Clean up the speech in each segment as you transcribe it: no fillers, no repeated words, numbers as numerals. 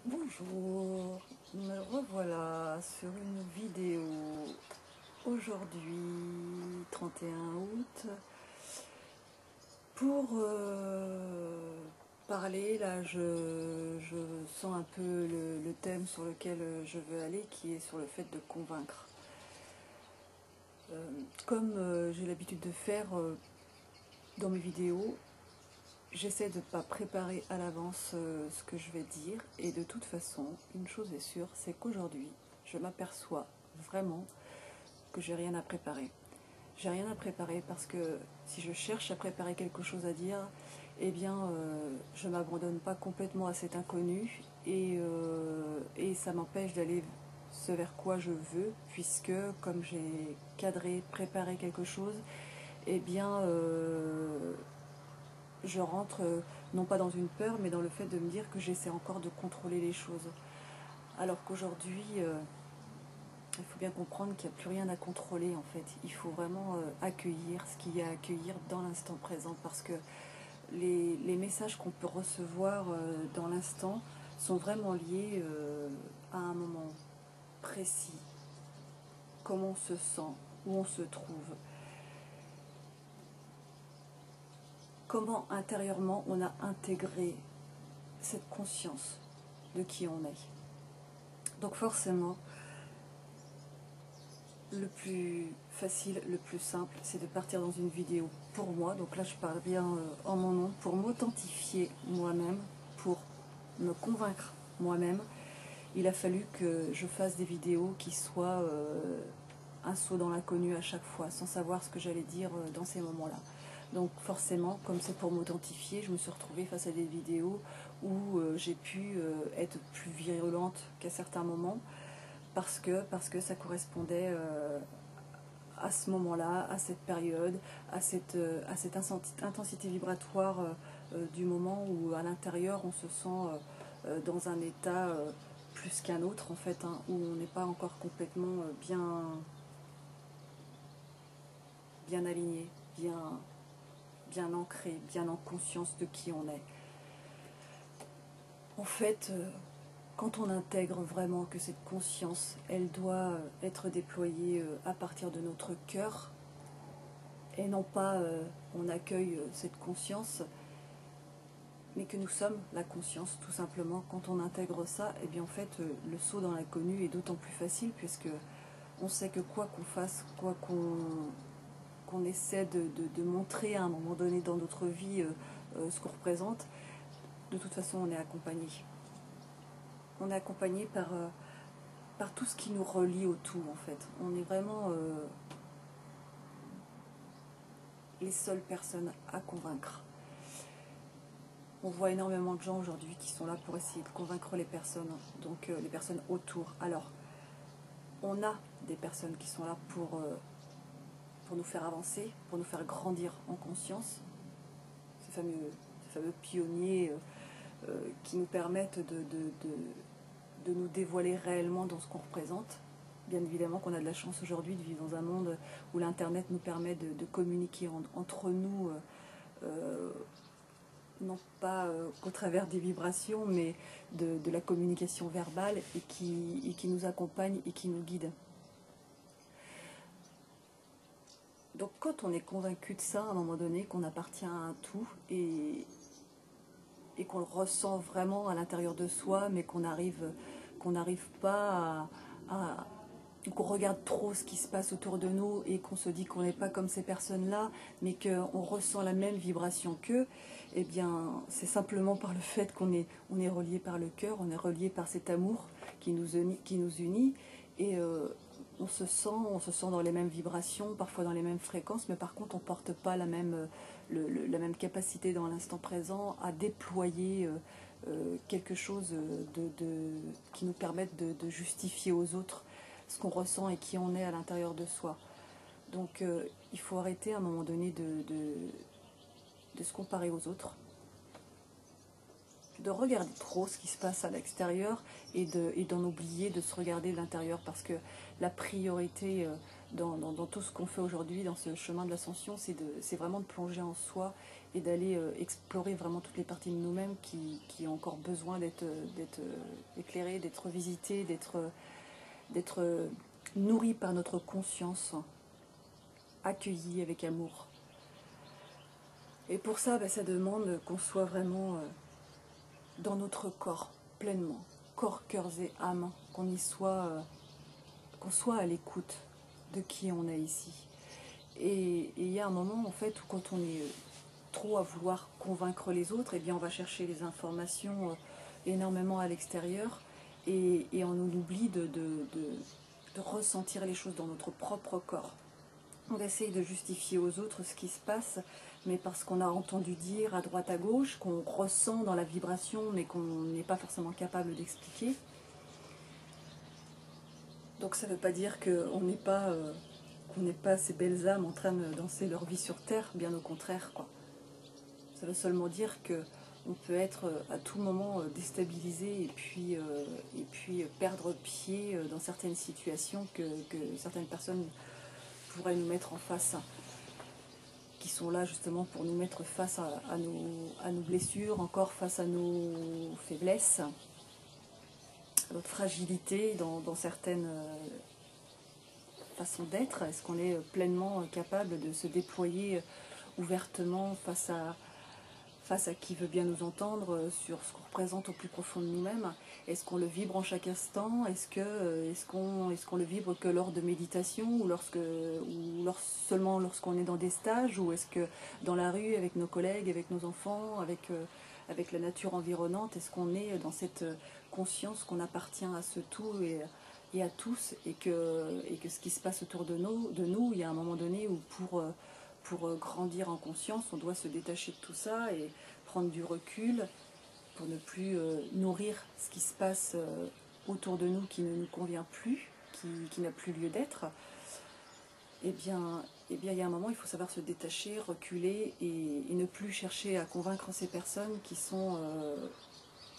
Bonjour, me revoilà sur une vidéo aujourd'hui, 31 août, pour parler, là je sens un peu le thème sur lequel je veux aller, qui est sur le fait de convaincre. Comme j'ai l'habitude de faire dans mes vidéos, j'essaie de ne pas préparer à l'avance ce que je vais dire, et de toute façon, une chose est sûre, c'est qu'aujourd'hui, je m'aperçois vraiment que j'ai rien à préparer. J'ai rien à préparer parce que si je cherche à préparer quelque chose à dire, eh bien, je ne m'abandonne pas complètement à cet inconnu, et ça m'empêche d'aller ce vers quoi je veux, puisque comme j'ai cadré, préparé quelque chose, eh bien, je rentre non pas dans une peur, mais dans le fait de me dire que j'essaie encore de contrôler les choses. Alors qu'aujourd'hui, il faut bien comprendre qu'il n'y a plus rien à contrôler en fait. Il faut vraiment accueillir ce qu'il y a à accueillir dans l'instant présent, parce que les messages qu'on peut recevoir dans l'instant sont vraiment liés à un moment précis, comment on se sent, où on se trouve, comment intérieurement on a intégré cette conscience de qui on est. Donc forcément, le plus facile, le plus simple, c'est de partir dans une vidéo pour moi. Donc là, je parle bien en mon nom, pour m'authentifier moi-même, pour me convaincre moi-même. Il a fallu que je fasse des vidéos qui soient un saut dans l'inconnu à chaque fois, sans savoir ce que j'allais dire dans ces moments-là. Donc forcément, comme c'est pour m'authentifier, je me suis retrouvée face à des vidéos où j'ai pu être plus virulente qu'à certains moments, parce que ça correspondait à ce moment-là, à cette période, à cette intensité vibratoire du moment où à l'intérieur on se sent dans un état plus qu'un autre en fait, hein, où on n'est pas encore complètement bien aligné, bien ancré, bien en conscience de qui on est. En fait, quand on intègre vraiment que cette conscience, elle doit être déployée à partir de notre cœur, et non pas on accueille cette conscience, mais que nous sommes la conscience, tout simplement. Quand on intègre ça, et bien en fait, le saut dans l'inconnu est d'autant plus facile, puisque on sait que quoi qu'on fasse, quoi qu'on essaie de montrer à un moment donné dans notre vie ce qu'on représente, de toute façon, on est accompagné. On est accompagné par tout ce qui nous relie au tout, en fait. On est vraiment les seules personnes à convaincre. On voit énormément de gens aujourd'hui qui sont là pour essayer de convaincre les personnes, donc les personnes autour. Alors, on a des personnes qui sont là pour nous faire avancer, pour nous faire grandir en conscience. Ces fameux pionniers qui nous permettent de nous dévoiler réellement dans ce qu'on représente. Bien évidemment qu'on a de la chance aujourd'hui de vivre dans un monde où l'Internet nous permet de communiquer entre nous, non pas qu'au travers des vibrations, mais de la communication verbale, et qui nous accompagne et qui nous guide. Donc quand on est convaincu de ça, à un moment donné, qu'on appartient à un tout, et qu'on le ressent vraiment à l'intérieur de soi, mais qu'on n'arrive pas qu'on regarde trop ce qui se passe autour de nous, et qu'on se dit qu'on n'est pas comme ces personnes-là, mais qu'on ressent la même vibration qu'eux, eh bien c'est simplement par le fait qu'on est relié par le cœur, on est relié par cet amour qui nous unit, et on se sent dans les mêmes vibrations, parfois dans les mêmes fréquences, mais par contre on ne porte pas la même capacité dans l'instant présent à déployer quelque chose qui nous permette de justifier aux autres ce qu'on ressent et qui on est à l'intérieur de soi. Donc il faut arrêter à un moment donné de se comparer aux autres, de regarder trop ce qui se passe à l'extérieur, et d'en oublier de se regarder de l'intérieur, parce que la priorité dans tout ce qu'on fait aujourd'hui, dans ce chemin de l'ascension, c'est vraiment de plonger en soi et d'aller explorer vraiment toutes les parties de nous-mêmes qui ont encore besoin d'être éclairées, d'être visitées, d'être nourries par notre conscience, accueillies avec amour. Et pour ça, ça demande qu'on soit vraiment dans notre corps, pleinement, corps, cœurs et âme, qu'on soit à l'écoute de qui on est ici. Et il y a un moment, en fait, où quand on est trop à vouloir convaincre les autres, eh bien on va chercher les informations énormément à l'extérieur et on oublie de ressentir les choses dans notre propre corps. On essaye de justifier aux autres ce qui se passe, mais parce qu'on a entendu dire à droite à gauche, qu'on ressent dans la vibration, mais qu'on n'est pas forcément capable d'expliquer. Donc ça ne veut pas dire qu'on n'est pas ces belles âmes en train de danser leur vie sur Terre, bien au contraire, quoi. Ça veut seulement dire qu'on peut être à tout moment déstabilisé et puis perdre pied dans certaines situations que certaines personnes pourraient nous mettre en face, qui sont là justement pour nous mettre face à nos blessures, encore face à nos faiblesses, à notre fragilité dans certaines façons d'être. Est-ce qu'on est pleinement capable de se déployer ouvertement face à qui veut bien nous entendre sur ce qu'on représente au plus profond de nous-mêmes? Est-ce qu'on le vibre en chaque instant? Est-ce qu'on le vibre que lors de méditation ou seulement lorsqu'on est dans des stages? Ou est-ce que dans la rue, avec nos collègues, avec nos enfants, avec la nature environnante, est-ce qu'on est dans cette conscience qu'on appartient à ce tout et à tous et que ce qui se passe autour de nous, il y a un moment donné où pour grandir en conscience, on doit se détacher de tout ça et prendre du recul pour ne plus nourrir ce qui se passe autour de nous qui ne nous convient plus, qui n'a plus lieu d'être. Eh bien, il y a un moment, il faut savoir se détacher, reculer et ne plus chercher à convaincre ces personnes qui sont,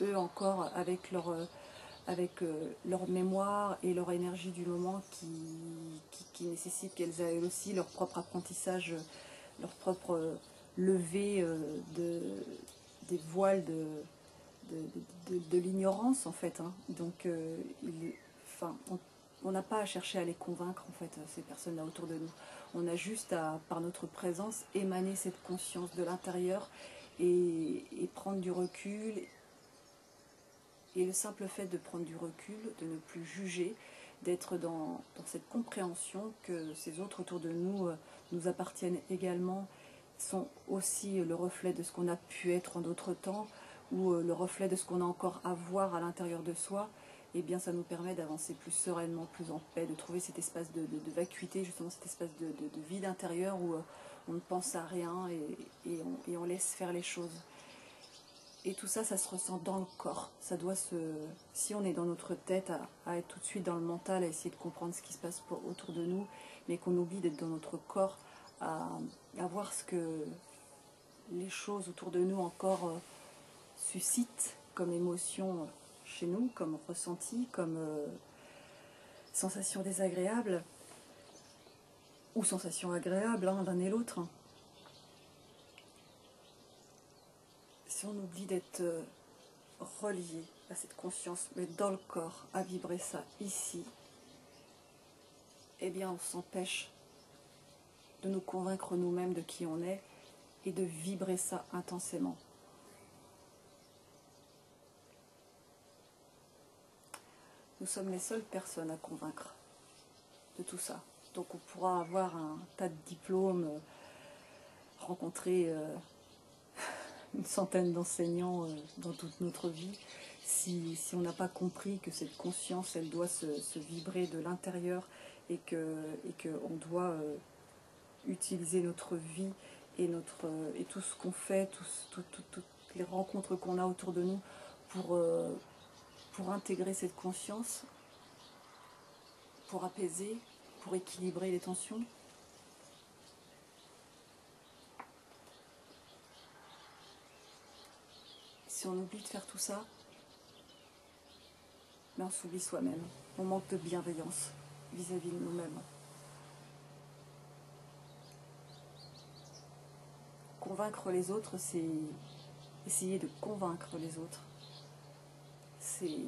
eux encore, avec leur mémoire et leur énergie du moment qui nécessite qu'elles aient aussi leur propre apprentissage, leur propre levée des voiles de l'ignorance en fait. Hein. Donc on n'a pas à chercher à les convaincre en fait, ces personnes-là autour de nous. On a juste à, par notre présence, émaner cette conscience de l'intérieur et prendre du recul. Et le simple fait de prendre du recul, de ne plus juger, d'être dans cette compréhension que ces autres autour de nous nous appartiennent également, sont aussi le reflet de ce qu'on a pu être en d'autres temps, ou le reflet de ce qu'on a encore à voir à l'intérieur de soi, eh bien ça nous permet d'avancer plus sereinement, plus en paix, de trouver cet espace de vacuité, justement cet espace de vide intérieur où on ne pense à rien et on laisse faire les choses. Et tout ça, ça se ressent dans le corps. Ça doit si on est dans notre tête à être tout de suite dans le mental, à essayer de comprendre ce qui se passe autour de nous, mais qu'on oublie d'être dans notre corps, à voir ce que les choses autour de nous encore suscitent comme émotion chez nous, comme ressenti, comme sensation désagréable, ou sensation agréable, hein, l'un et l'autre. Si on oublie d'être relié à cette conscience, mais dans le corps, à vibrer ça ici, eh bien on s'empêche de nous convaincre nous-mêmes de qui on est et de vibrer ça intensément. Nous sommes les seules personnes à convaincre de tout ça. Donc on pourra avoir un tas de diplômes, rencontrer une centaine d'enseignants dans toute notre vie. Si on n'a pas compris que cette conscience, elle doit se vibrer de l'intérieur et qu'on doit utiliser notre vie et tout ce qu'on fait, toutes les rencontres qu'on a autour de nous pour intégrer cette conscience, pour apaiser, pour équilibrer les tensions. Si on oublie de faire tout ça, on s'oublie soi-même. On manque de bienveillance vis-à-vis de nous-mêmes. convaincre les autres, c'est essayer de convaincre les autres. C'est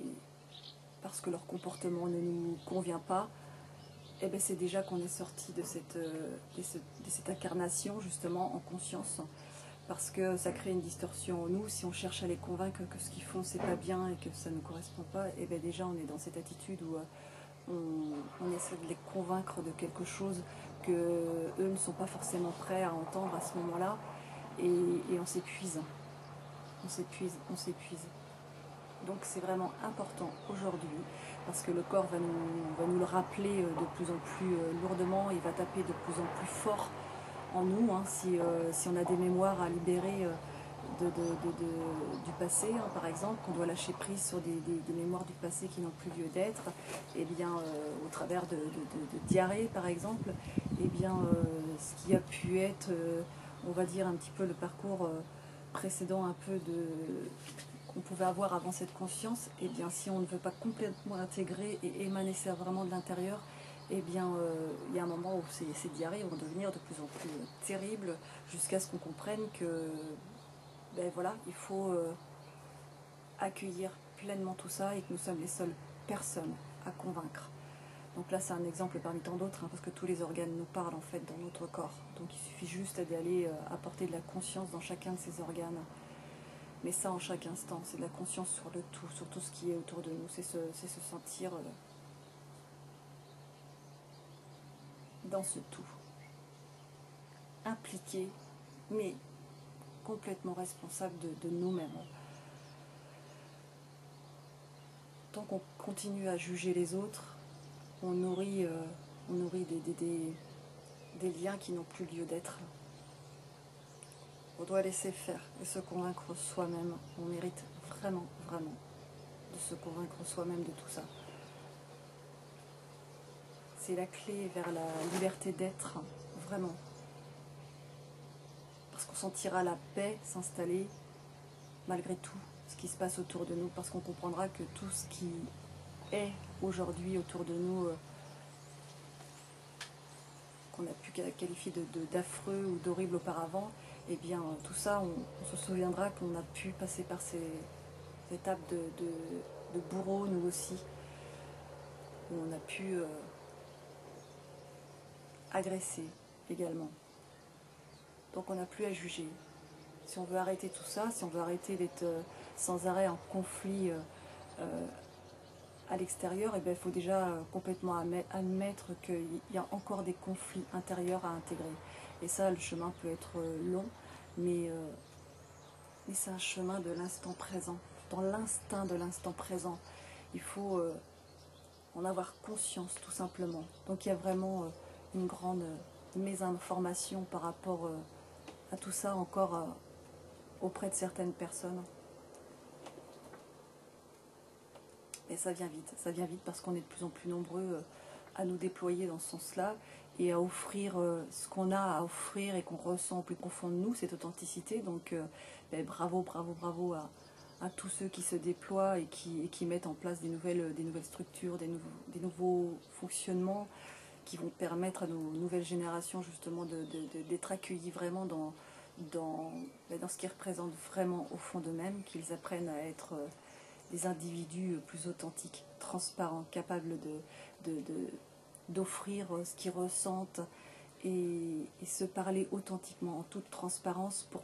parce que leur comportement ne nous convient pas, et bien c'est déjà qu'on est sorti de cette incarnation justement en conscience, parce que ça crée une distorsion en nous. Si on cherche à les convaincre que ce qu'ils font c'est pas bien et que ça ne correspond pas, et bien déjà on est dans cette attitude où on essaie de les convaincre de quelque chose que eux ne sont pas forcément prêts à entendre à ce moment-là, et on s'épuise, on s'épuise. Donc c'est vraiment important aujourd'hui, parce que le corps va nous le rappeler de plus en plus lourdement, il va taper de plus en plus fort en nous, hein, si on a des mémoires à libérer du passé, hein, par exemple, qu'on doit lâcher prise sur des mémoires du passé qui n'ont plus lieu d'être, et bien au travers de diarrhée par exemple, et bien ce qui a pu être, on va dire un petit peu le parcours précédent un peu qu'on pouvait avoir avant cette conscience, et bien si on ne veut pas complètement intégrer et émaner ça vraiment de l'intérieur, et bien il y a un moment où ces diarrhées vont devenir de plus en plus terribles, jusqu'à ce qu'on comprenne que ben voilà, il faut accueillir pleinement tout ça, et que nous sommes les seules personnes à convaincre. Donc là c'est un exemple parmi tant d'autres, hein, parce que tous les organes nous parlent en fait dans notre corps. Donc il suffit juste d'aller apporter de la conscience dans chacun de ces organes. Mais ça en chaque instant, c'est de la conscience sur le tout, sur tout ce qui est autour de nous. C'est se sentir dans ce tout. Impliqué, mais complètement responsable de nous-mêmes. Tant qu'on continue à juger les autres, on nourrit des liens qui n'ont plus lieu d'être. On doit laisser faire et se convaincre soi-même. On mérite vraiment, vraiment de se convaincre soi-même de tout ça. C'est la clé vers la liberté d'être, vraiment. Parce qu'on sentira la paix s'installer malgré tout ce qui se passe autour de nous, parce qu'on comprendra que tout ce qui est aujourd'hui autour de nous, qu'on a pu qualifier d'affreux ou d'horrible auparavant, et bien tout ça, on se souviendra qu'on a pu passer par ces étapes de bourreau, nous aussi, où on a pu agresser également. Donc on n'a plus à juger. Si on veut arrêter tout ça, si on veut arrêter d'être sans arrêt en conflit à l'extérieur, il faut déjà complètement admettre qu'il y a encore des conflits intérieurs à intégrer. Et ça, le chemin peut être long, mais c'est un chemin de l'instant présent. Dans l'instinct de l'instant présent, il faut en avoir conscience tout simplement. Donc il y a vraiment une grande mésinformation par rapport à tout ça encore auprès de certaines personnes. Et ça vient vite parce qu'on est de plus en plus nombreux à nous déployer dans ce sens-là et à offrir ce qu'on a à offrir et qu'on ressent au plus profond de nous, cette authenticité. Donc bravo à tous ceux qui se déploient et qui mettent en place des nouvelles structures, des nouveaux fonctionnements qui vont permettre à nos nouvelles générations justement d'être accueillis vraiment dans ce qu'ils représentent vraiment au fond d'eux-mêmes, qu'ils apprennent à être des individus plus authentiques, transparents, capables d'offrir ce qu'ils ressentent et se parler authentiquement, en toute transparence, pour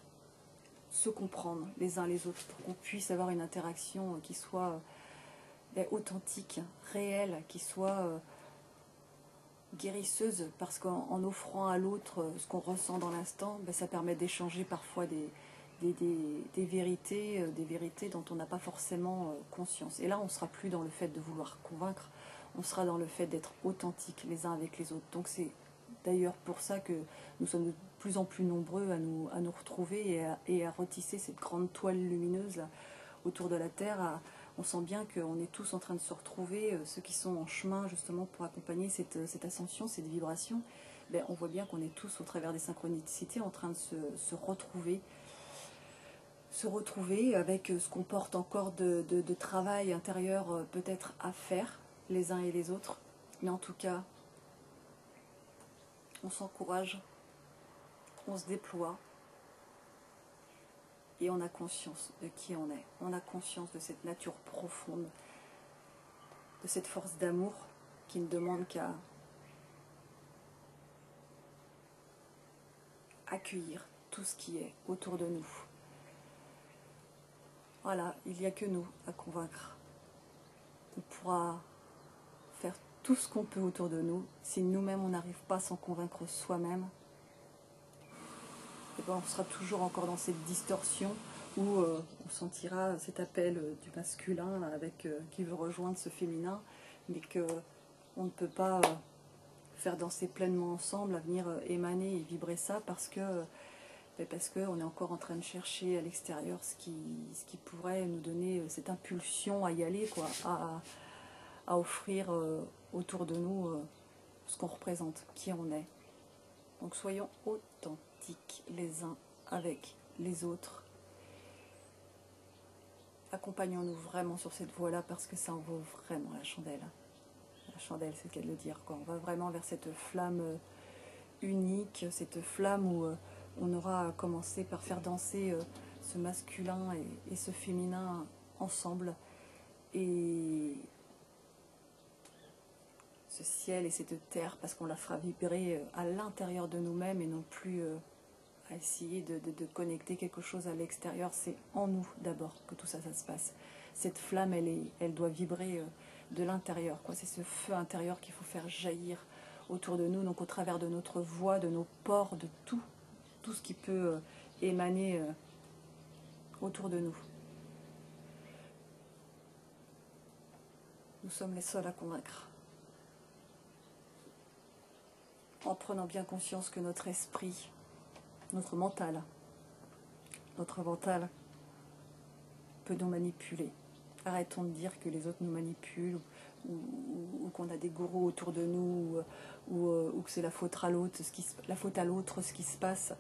se comprendre les uns les autres, pour qu'on puisse avoir une interaction qui soit authentique, réelle, qui soit guérisseuse, parce qu'en offrant à l'autre ce qu'on ressent dans l'instant, ça permet d'échanger parfois des vérités dont on n'a pas forcément conscience. Et là, on ne sera plus dans le fait de vouloir convaincre, on sera dans le fait d'être authentique les uns avec les autres. Donc c'est d'ailleurs pour ça que nous sommes de plus en plus nombreux à nous retrouver et à retisser cette grande toile lumineuse là, autour de la Terre. On sent bien qu'on est tous en train de se retrouver, ceux qui sont en chemin justement pour accompagner cette ascension, cette vibration. On voit bien qu'on est tous au travers des synchronicités en train de se retrouver avec ce qu'on porte encore de travail intérieur peut-être à faire les uns et les autres. Mais en tout cas, on s'encourage, on se déploie et on a conscience de qui on est. On a conscience de cette nature profonde, de cette force d'amour qui ne demande qu'à accueillir tout ce qui est autour de nous. Voilà, il n'y a que nous à convaincre. On pourra faire tout ce qu'on peut autour de nous. Si nous-mêmes on n'arrive pas à s'en convaincre soi-même, eh ben on sera toujours encore dans cette distorsion où on sentira cet appel du masculin avec, qui veut rejoindre ce féminin, mais qu'on ne peut pas faire danser pleinement ensemble, à venir émaner et vibrer ça parce qu'on est encore en train de chercher à l'extérieur ce qui pourrait nous donner cette impulsion à y aller, quoi, à offrir autour de nous ce qu'on représente, qui on est. Donc soyons authentiques les uns avec les autres. Accompagnons-nous vraiment sur cette voie-là parce que ça en vaut vraiment la chandelle. La chandelle, c'est le cas de le dire, quoi. On va vraiment vers cette flamme unique, cette flamme où on aura commencé par faire danser ce masculin et ce féminin ensemble. Et ce ciel et cette terre, parce qu'on la fera vibrer à l'intérieur de nous-mêmes et non plus à essayer de connecter quelque chose à l'extérieur. C'est en nous d'abord que tout ça se passe. Cette flamme, elle doit vibrer de l'intérieur, quoi. C'est ce feu intérieur qu'il faut faire jaillir autour de nous, donc au travers de notre voix, de nos pores, de tout ce qui peut émaner autour de nous. Nous sommes les seuls à convaincre. En prenant bien conscience que notre esprit, notre mental peut nous manipuler. Arrêtons de dire que les autres nous manipulent ou qu'on a des gourous autour de nous ou que c'est la faute à l'autre, ce qui se passe.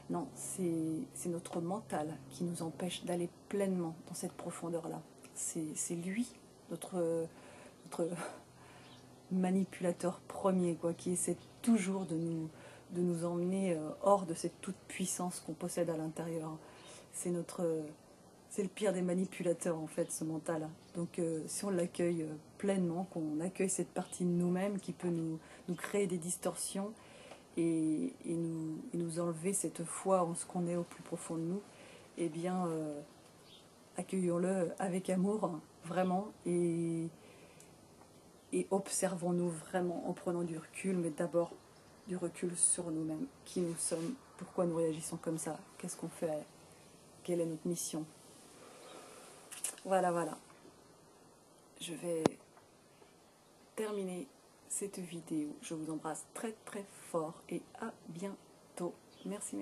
Non, c'est notre mental qui nous empêche d'aller pleinement dans cette profondeur-là. C'est lui, notre manipulateur premier, quoi, qui essaie toujours de nous emmener hors de cette toute-puissance qu'on possède à l'intérieur. C'est le pire des manipulateurs, en fait, ce mental. Donc si on l'accueille pleinement, qu'on accueille cette partie de nous-mêmes qui peut nous créer des distorsions et nous enlever cette foi en ce qu'on est au plus profond de nous, eh bien, accueillons-le avec amour, vraiment, et observons-nous vraiment en prenant du recul, mais d'abord du recul sur nous-mêmes, qui nous sommes, pourquoi nous réagissons comme ça, qu'est-ce qu'on fait, quelle est notre mission. Voilà. Je vais terminer cette vidéo. Je vous embrasse très très fort et à bientôt. Merci.